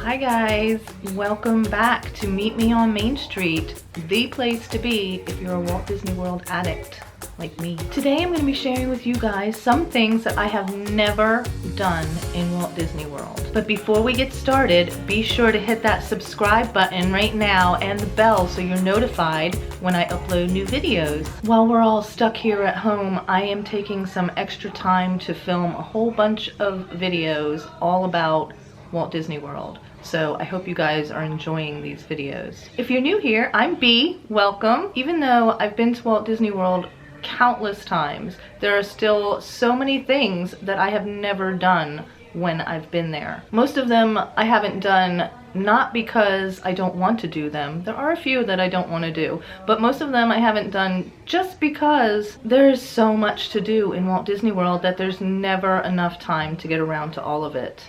Hi guys, welcome back to Meet Me on Main Street, the place to be if you're a Walt Disney World addict like me. Today I'm going to be sharing with you guys some things that I have never done in Walt Disney World. But before we get started, be sure to hit that subscribe button right now and the bell so you're notified when I upload new videos. While we're all stuck here at home, I am taking some extra time to film a whole bunch of videos all about Walt Disney World. So I hope you guys are enjoying these videos. If you're new here, I'm B, welcome. Even though I've been to Walt Disney World countless times, there are still so many things that I have never done when I've been there. Most of them I haven't done not because I don't want to do them. There are a few that I don't want to do, but most of them I haven't done just because there's so much to do in Walt Disney World that there's never enough time to get around to all of it.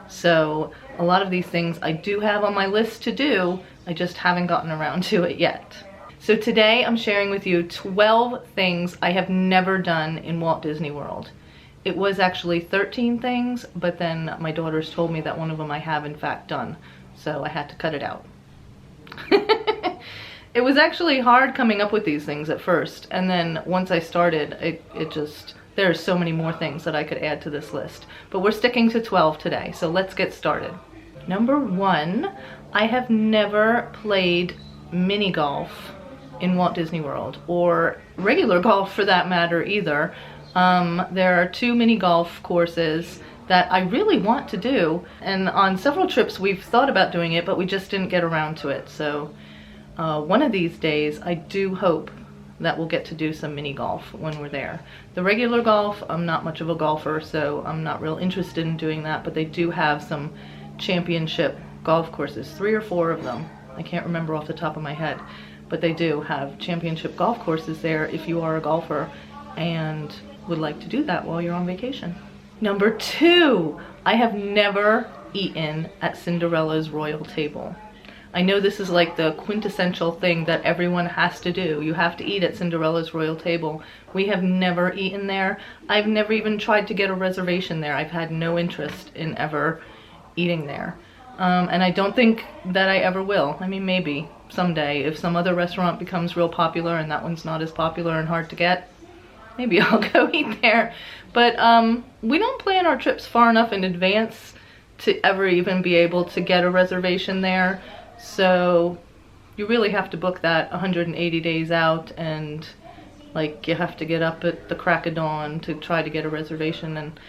So a lot of these things I do have on my list to do, I just haven't gotten around to it yet. So today I'm sharing with you 12 things I have never done in Walt Disney World. It was actually 13 things, but then my daughters told me that one of them I have in fact done, so I had to cut it out. It was actually hard coming up with these things at first, and then once I started, it just, there's so many more things that I could add to this list. But we're sticking to 12 today, so let's get started. Number 1, I have never played mini golf in Walt Disney World, or regular golf for that matter either. There are 2 mini golf courses that I really want to do, and on several trips we've thought about doing it, but we just didn't get around to it. So one of these days I do hope that we'll get to do some mini golf when we're there. The regular golf, I'm not much of a golfer, so I'm not real interested in doing that, but they do have some championship golf courses, 3 or 4 of them. I can't remember off the top of my head, but they do have championship golf courses there if you are a golfer and would like to do that while you're on vacation. Number 2, I have never eaten at Cinderella's royal table. I know this is like the quintessential thing that everyone has to do. You have to eat at Cinderella's royal table. We have never eaten there. I've never even tried to get a reservation there. I've had no interest in ever eating there. And I don't think that I ever will. I mean, maybe someday if some other restaurant becomes real popular and that one's not as popular and hard to get, maybe I'll go eat there. But we don't plan our trips far enough in advance to ever even be able to get a reservation there. So you really have to book that 180 days out, and like you have to get up at the crack of dawn to try to get a reservation, and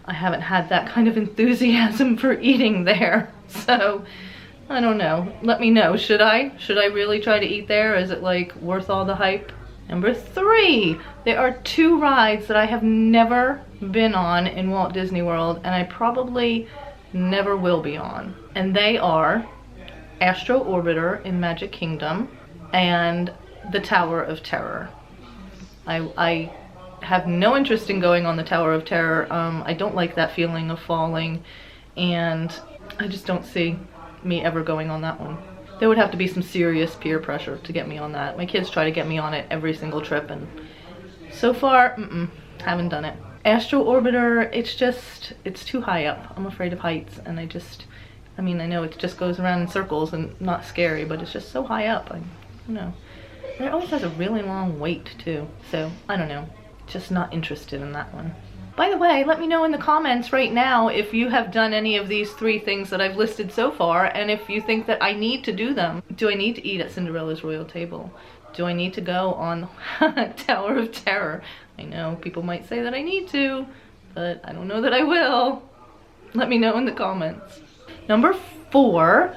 I haven't had that kind of enthusiasm for eating there. So I don't know. Let me know. Should I really try to eat there? Is it like worth all the hype? Number 3, there are 2 rides that I have never been on in Walt Disney World, and I probably never will be on. And they are Astro Orbiter in Magic Kingdom and the Tower of Terror. I have no interest in going on the Tower of Terror. I don't like that feeling of falling, and I just don't see me ever going on that one. There would have to be some serious peer pressure to get me on that. My kids try to get me on it every single trip, and so far, haven't done it. Astro Orbiter, it's too high up. I'm afraid of heights, and I mean, I know it just goes around in circles and not scary, but it's just so high up. I don't know. And it always has a really long wait too, so I don't know. Just not interested in that one. By the way, let me know in the comments right now if you have done any of these 3 things that I've listed so far, and if you think that I need to do them. Do I need to eat at Cinderella's royal table? Do I need to go on Tower of Terror? I know people might say that I need to, but I don't know that I will. Let me know in the comments. Number 4,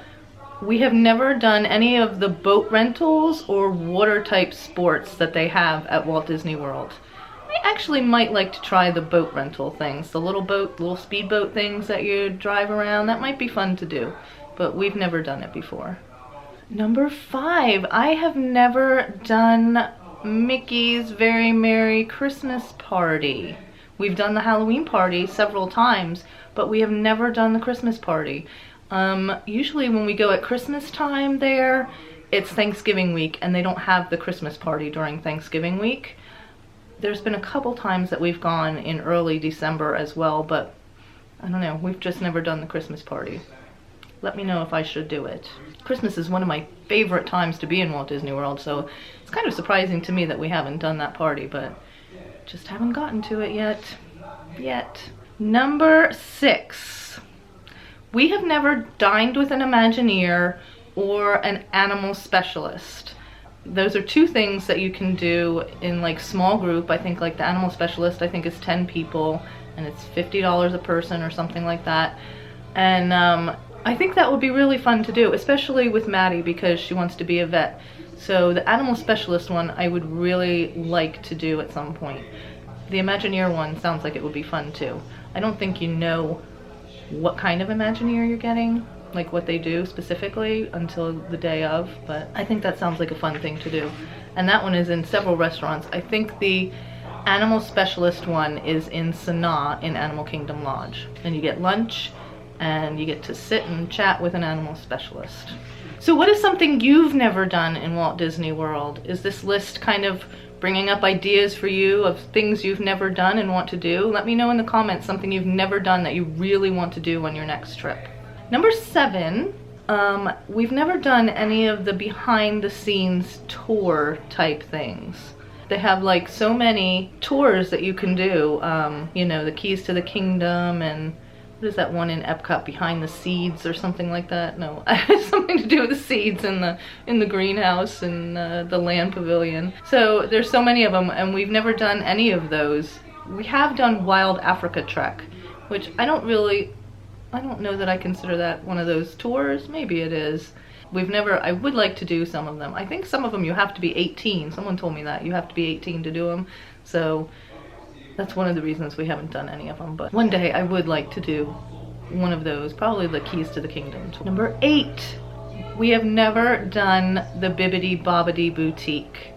we have never done any of the boat rentals or water type sports that they have at Walt Disney World. I actually might like to try the boat rental things, the little speedboat things that you drive around. That might be fun to do, but we've never done it before. Number 5, I have never done Mickey's Very Merry Christmas Party. We've done the Halloween party several times, but we have never done the Christmas party. Usually when we go at Christmas time there, it's Thanksgiving week, and they don't have the Christmas party during Thanksgiving week. There's been a couple times that we've gone in early December as well, but I don't know, we've just never done the Christmas party. let me know if I should do it. Christmas is one of my favorite times to be in Walt Disney World, so it's kind of surprising to me that we haven't done that party, but just haven't gotten to it yet. Number 6. We have never dined with an Imagineer or an animal specialist. Those are 2 things that you can do in like small group. I think like the animal specialist, I think is 10 people and it's $50 a person or something like that. And I think that would be really fun to do, especially with Maddie because she wants to be a vet. So the animal specialist one I would really like to do at some point. The Imagineer one sounds like it would be fun too. I don't think you know what kind of Imagineer you're getting, like what they do specifically until the day of, but I think that sounds like a fun thing to do. And that one is in several restaurants. I think the animal specialist one is in Sanaa in Animal Kingdom Lodge. And you get lunch and you get to sit and chat with an animal specialist. So what is something you've never done in Walt Disney World? Is this list kind of bringing up ideas for you of things you've never done and want to do? Let me know in the comments something you've never done that you really want to do on your next trip. Number 7, we've never done any of the behind the scenes tour type things. They have like so many tours that you can do, you know, the Keys to the Kingdom and what is that one in Epcot, Behind the Seeds or something like that? No, it has something to do with the seeds in the greenhouse and the land pavilion. So there's so many of them and we've never done any of those. We have done Wild Africa Trek, which I don't know that I consider that one of those tours. Maybe it is. I would like to do some of them. I think some of them you have to be 18. Someone told me that you have to be 18 to do them. So that's one of the reasons we haven't done any of them, but one day I would like to do one of those, probably the Keys to the Kingdom. Number 8, we have never done the Bibbidi Bobbidi Boutique.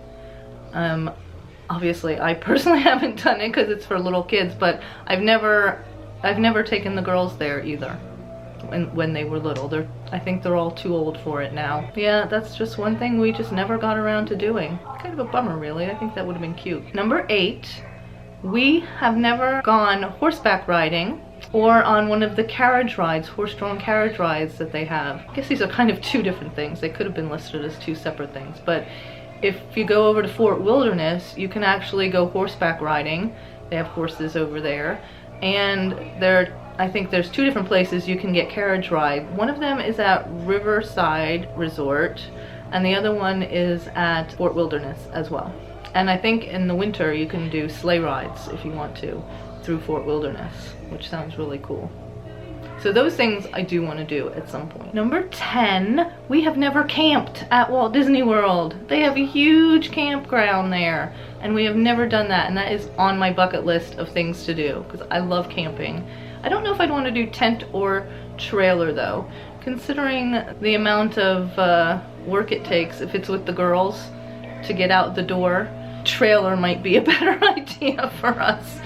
Obviously I personally haven't done it because it's for little kids, but I've never taken the girls there either when they were little. I think they're all too old for it now. Yeah, that's just one thing we just never got around to doing. Kind of a bummer really. I think that would have been cute. Number 8, we have never gone horseback riding or on one of the carriage rides, horse-drawn carriage rides that they have. I guess these are kind of 2 different things. They could have been listed as 2 separate things, but if you go over to Fort Wilderness, you can actually go horseback riding. They have horses over there, and I think there's 2 different places you can get carriage ride. One of them is at Riverside Resort, and the other one is at Fort Wilderness as well. And I think in the winter you can do sleigh rides if you want to through Fort Wilderness, which sounds really cool. So those things I do want to do at some point. Number 10, we have never camped at Walt Disney World. They have a huge campground there, and we have never done that, and that is on my bucket list of things to do because I love camping. I don't know if I'd want to do tent or trailer though, considering the amount of work it takes if it's with the girls to get out the door. Trailer might be a better idea for us,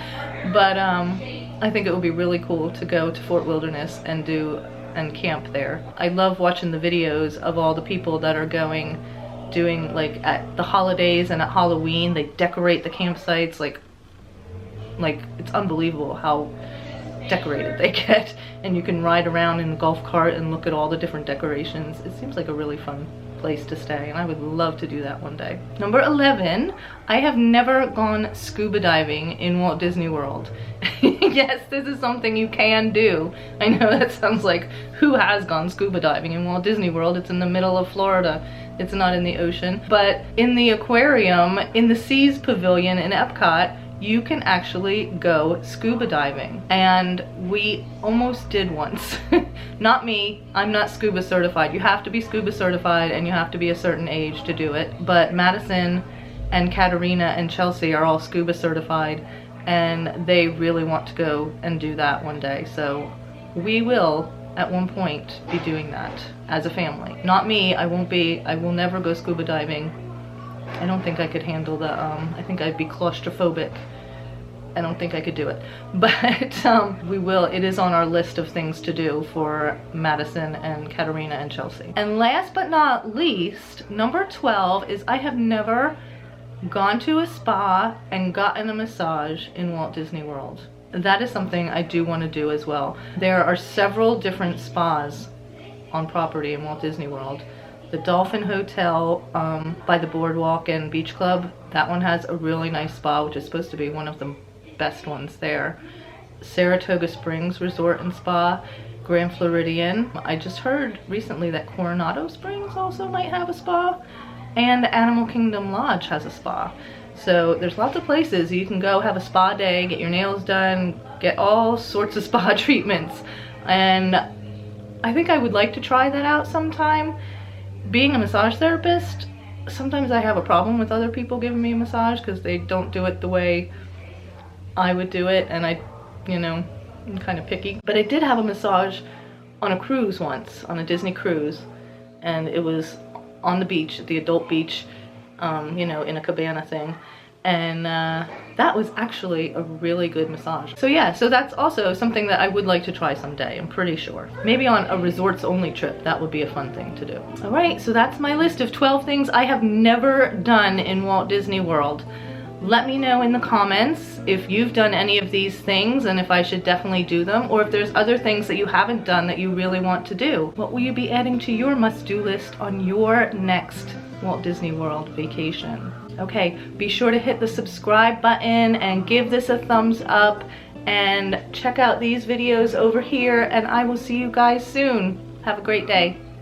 but I think it would be really cool to go to Fort Wilderness and camp there. I love watching the videos of all the people that are doing like at the holidays and at Halloween. They decorate the campsites like it's unbelievable how decorated they get, and you can ride around in a golf cart and look at all the different decorations. It seems like a really fun place to stay, and I would love to do that one day. Number 11, I have never gone scuba diving in Walt Disney World. Yes, this is something you can do. I know that sounds like, who has gone scuba diving in Walt Disney World? It's in the middle of Florida. It's not in the ocean. But in the aquarium, in the Seas Pavilion in Epcot, you can actually go scuba diving, and we almost did once. Not me, I'm not scuba certified. You have to be scuba certified and you have to be a certain age to do it, but Madison and Katarina and Chelsea are all scuba certified, and they really want to go and do that one day, so we will at one point be doing that as a family. Not me, I will never go scuba diving. I don't think I could handle the, I think I'd be claustrophobic. I don't think I could do it. But we will, it is on our list of things to do for Madison and Katarina and Chelsea. And last but not least, number 12 is I have never gone to a spa and gotten a massage in Walt Disney World. That is something I do want to do as well. There are several different spas on property in Walt Disney World. The Dolphin Hotel by the Boardwalk and Beach Club, that one has a really nice spa, which is supposed to be one of the best ones there. Saratoga Springs Resort and Spa, Grand Floridian. I just heard recently that Coronado Springs also might have a spa, and Animal Kingdom Lodge has a spa. So there's lots of places you can go have a spa day, get your nails done, get all sorts of spa treatments. And I think I would like to try that out sometime. Being a massage therapist, sometimes I have a problem with other people giving me a massage because they don't do it the way I would do it, and I'm kind of picky. But I did have a massage on a cruise once, on a Disney cruise, and it was on the beach, the adult beach, in a cabana thing. And that was actually a really good massage. So yeah, so that's also something that I would like to try someday, I'm pretty sure. Maybe on a resorts only trip, that would be a fun thing to do. All right, so that's my list of 12 things I have never done in Walt Disney World. Let me know in the comments if you've done any of these things and if I should definitely do them, or if there's other things that you haven't done that you really want to do. What will you be adding to your must-do list on your next Walt Disney World vacation? Okay, be sure to hit the subscribe button and give this a thumbs up, and check out these videos over here, and I will see you guys soon. Have a great day.